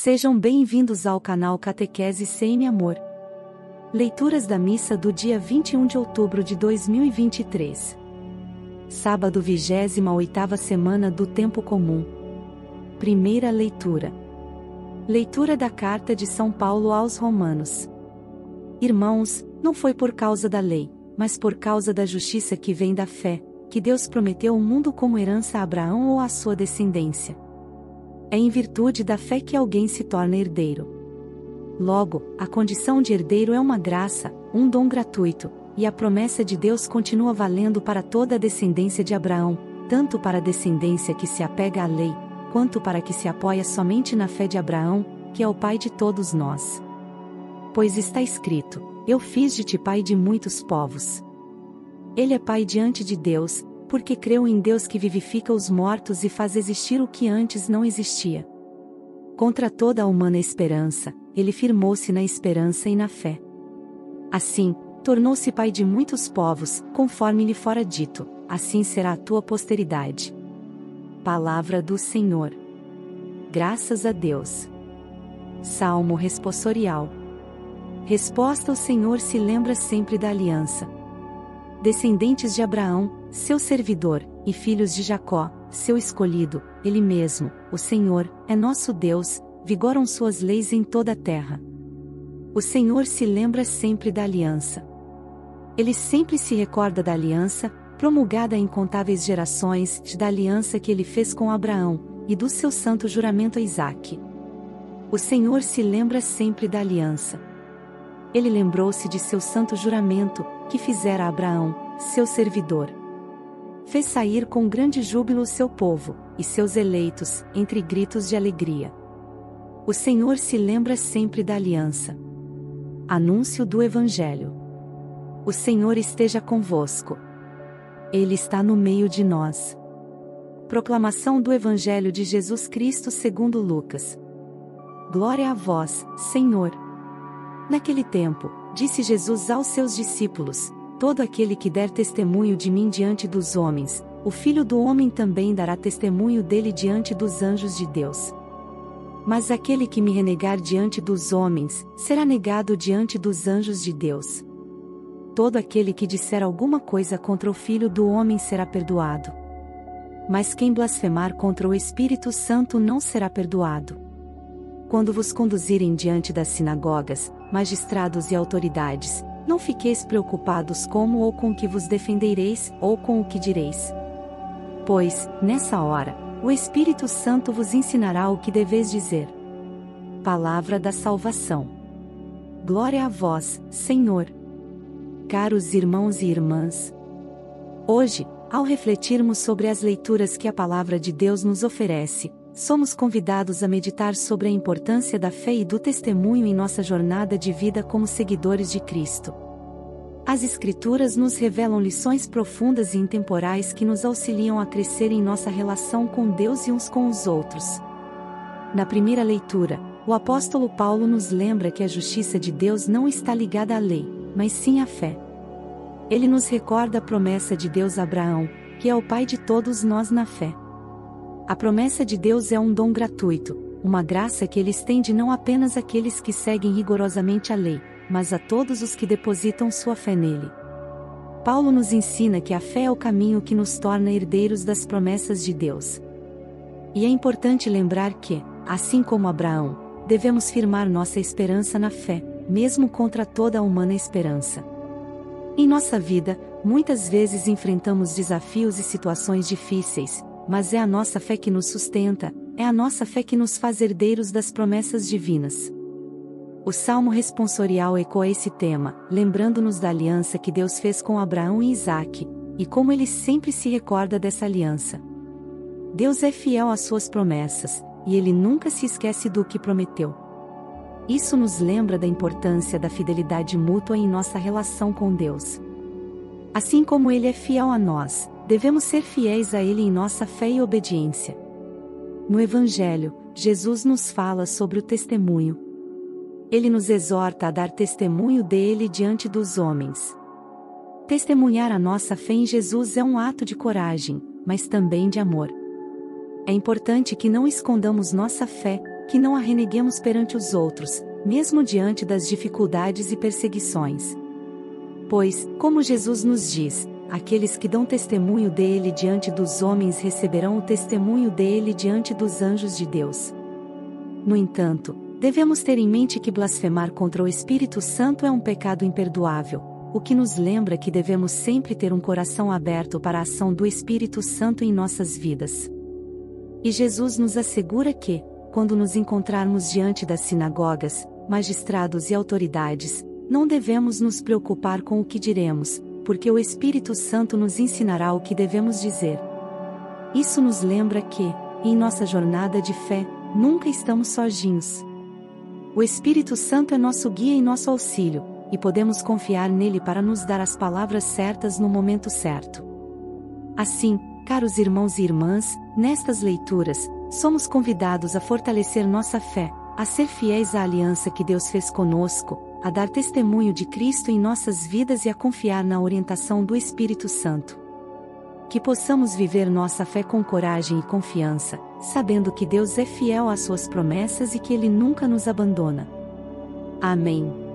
Sejam bem-vindos ao canal Catequese Sem Amor. Leituras da missa do dia 21 de outubro de 2023. Sábado, 28ª semana do Tempo Comum. Primeira leitura. Leitura da Carta de São Paulo aos Romanos. Irmãos, não foi por causa da lei, mas por causa da justiça que vem da fé, que Deus prometeu o mundo como herança a Abraão ou à sua descendência. É em virtude da fé que alguém se torna herdeiro. Logo, a condição de herdeiro é uma graça, um dom gratuito, e a promessa de Deus continua valendo para toda a descendência de Abraão, tanto para a descendência que se apega à lei, quanto para a que se apoia somente na fé de Abraão, que é o pai de todos nós. Pois está escrito: Eu fiz de ti pai de muitos povos. Ele é pai diante de Deus, porque creu em Deus que vivifica os mortos e faz existir o que antes não existia. Contra toda a humana esperança, ele firmou-se na esperança e na fé. Assim, tornou-se pai de muitos povos, conforme lhe fora dito: assim será a tua posteridade. Palavra do Senhor. Graças a Deus. Salmo responsorial. Resposta: o Senhor se lembra sempre da aliança. Descendentes de Abraão, seu servidor, e filhos de Jacó, seu escolhido, ele mesmo, o Senhor, é nosso Deus, vigoram suas leis em toda a terra. O Senhor se lembra sempre da aliança. Ele sempre se recorda da aliança, promulgada a incontáveis gerações, da aliança que ele fez com Abraão, e do seu santo juramento a Isaque. O Senhor se lembra sempre da aliança. Ele lembrou-se de seu santo juramento, que fizera a Abraão, seu servidor. Fez sair com grande júbilo o seu povo, e seus eleitos, entre gritos de alegria. O Senhor se lembra sempre da aliança. Anúncio do Evangelho. O Senhor esteja convosco. Ele está no meio de nós. Proclamação do Evangelho de Jesus Cristo segundo Lucas. Glória a vós, Senhor. Naquele tempo, disse Jesus aos seus discípulos: todo aquele que der testemunho de mim diante dos homens, o Filho do Homem também dará testemunho dele diante dos anjos de Deus. Mas aquele que me renegar diante dos homens, será negado diante dos anjos de Deus. Todo aquele que disser alguma coisa contra o Filho do Homem será perdoado. Mas quem blasfemar contra o Espírito Santo não será perdoado. Quando vos conduzirem diante das sinagogas, magistrados e autoridades, não fiqueis preocupados como ou com o que vos defendereis, ou com o que direis. Pois, nessa hora, o Espírito Santo vos ensinará o que deveis dizer. Palavra da salvação. Glória a vós, Senhor. Caros irmãos e irmãs, hoje, ao refletirmos sobre as leituras que a Palavra de Deus nos oferece, somos convidados a meditar sobre a importância da fé e do testemunho em nossa jornada de vida como seguidores de Cristo. As Escrituras nos revelam lições profundas e intemporais que nos auxiliam a crescer em nossa relação com Deus e uns com os outros. Na primeira leitura, o apóstolo Paulo nos lembra que a justiça de Deus não está ligada à lei, mas sim à fé. Ele nos recorda a promessa de Deus a Abraão, que é o pai de todos nós na fé. A promessa de Deus é um dom gratuito, uma graça que ele estende não apenas àqueles que seguem rigorosamente a lei, mas a todos os que depositam sua fé nele. Paulo nos ensina que a fé é o caminho que nos torna herdeiros das promessas de Deus. E é importante lembrar que, assim como Abraão, devemos firmar nossa esperança na fé, mesmo contra toda a humana esperança. Em nossa vida, muitas vezes enfrentamos desafios e situações difíceis, mas é a nossa fé que nos sustenta, é a nossa fé que nos faz herdeiros das promessas divinas. O Salmo responsorial ecoa esse tema, lembrando-nos da aliança que Deus fez com Abraão e Isaque, e como ele sempre se recorda dessa aliança. Deus é fiel às suas promessas, e ele nunca se esquece do que prometeu. Isso nos lembra da importância da fidelidade mútua em nossa relação com Deus. Assim como ele é fiel a nós, devemos ser fiéis a ele em nossa fé e obediência. No Evangelho, Jesus nos fala sobre o testemunho. Ele nos exorta a dar testemunho dele diante dos homens. Testemunhar a nossa fé em Jesus é um ato de coragem, mas também de amor. É importante que não escondamos nossa fé, que não a reneguemos perante os outros, mesmo diante das dificuldades e perseguições. Pois, como Jesus nos diz, aqueles que dão testemunho dele diante dos homens receberão o testemunho dele diante dos anjos de Deus. No entanto, devemos ter em mente que blasfemar contra o Espírito Santo é um pecado imperdoável, o que nos lembra que devemos sempre ter um coração aberto para a ação do Espírito Santo em nossas vidas. E Jesus nos assegura que, quando nos encontrarmos diante das sinagogas, magistrados e autoridades, não devemos nos preocupar com o que diremos, porque o Espírito Santo nos ensinará o que devemos dizer. Isso nos lembra que, em nossa jornada de fé, nunca estamos sozinhos. O Espírito Santo é nosso guia e nosso auxílio, e podemos confiar nele para nos dar as palavras certas no momento certo. Assim, caros irmãos e irmãs, nestas leituras, somos convidados a fortalecer nossa fé, a ser fiéis à aliança que Deus fez conosco, a dar testemunho de Cristo em nossas vidas e a confiar na orientação do Espírito Santo. Que possamos viver nossa fé com coragem e confiança, sabendo que Deus é fiel às suas promessas e que Ele nunca nos abandona. Amém.